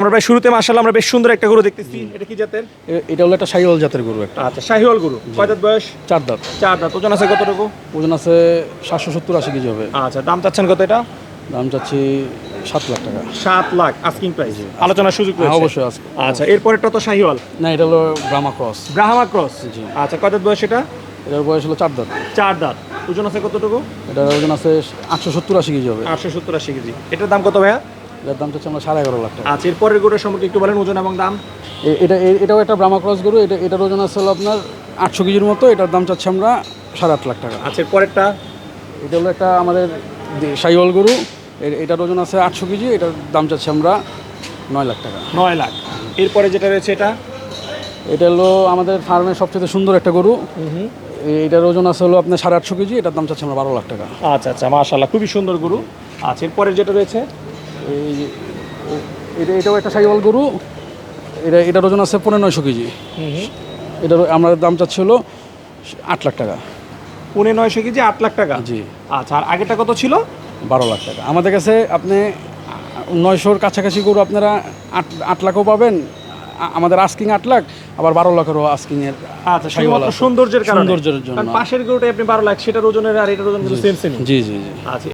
আমরা প্রায় শুরুতে মাশাআল্লাহ আমরা বেশ সুন্দর একটা গরু দেখতেছি। এটা কি জাতের? এটা হলো একটা শাহিওয়াল জাতের গরু একটা। আচ্ছা, শাহিওয়াল গরু। কয় দাঁত বয়স? 4 দাঁত। 4 দাঁত। ওজন আছে কতটুকু? ওজন আছে 770-80 কেজি হবে। আচ্ছা, দাম চাচ্ছেন কত এটা? দাম চাচ্ছি 7 লাখ টাকা। 7 লাখ আস্কিং প্রাইস। আলোচনার সুযোগ রয়েছে? অবশ্যই আছে। আচ্ছা, এরপরেরটা তো শাহিওয়াল। না, এটা হলো ব্রাহ্মা ক্রস। ব্রাহ্মা ক্রস। জি। আচ্ছা, কয় দাঁত বয়স এটা? এটার বয়স হলো 4 দাঁত। 4 দাঁত। ওজন আছে কতটুকু? এটার ওজন আছে 870-80 কেজি হবে। 870-80 কেজি। এটার দাম কত ভাইয়া? এটার দাম চাচ্ছি আমরা 11.5 লাখ টাকা। আচ্ছা, এরপরের গরুর সম্পর্কে একটু বলেন, ওজন এবং দাম। এটাও একটা ব্রাহ্মা ক্রস গরু। এটার ওজন আছে হলো আপনার 800 কেজির মতো। এটার দাম চাচ্ছি আমরা 8.5 লাখ টাকা। আচ্ছা, এরপরেরটা? এটা হলো একটা আমাদের শাহিওয়াল গরু। এটার ওজন আছে 800 কেজি। এটার দাম চাচ্ছি আমরা 9 লাখ টাকা। 9 লাখ। এরপরে যেটা রয়েছে এটা? এটা হলো আমাদের ফার্মের সবচেয়ে সুন্দর একটা গরু। এটার ওজন আছে হলো আপনার 850 কেজি। এটার দাম চাচ্ছি আমরা 12 লাখ টাকা। আচ্ছা আচ্ছা, মাশাআল্লাহ খুবই সুন্দর গরু। আচ্ছা, এরপরে যেটা রয়েছে? এটাও একটা শাহিওয়াল গরু। এটার ওজন আছে 950 কেজি। এটার আমরা দাম চাচ্ছি হলো 8 লাখ টাকা। 950 কেজি, 8 লাখ টাকা। জি। আচ্ছা, আর আগেরটা কত ছিল? 12 লাখ টাকা। আমাদের কাছে আপনি 900-র কাছাকাছি গরু আপনারা 8 লাখও পাবেন। আমাদের আস্কিং 8 লাখ, আবার 12 লাখেরও আস্কিং এর। আচ্ছা, শুধুমাত্র সৌন্দর্যের কারণে। সৌন্দর্যের জন্য। কারণ পাশের গরুটা আপনি 12 লাখ, সেটার ওজনের আর এটার ওজন কিন্তু সেম সেম। জি জি জি। আচ্ছা,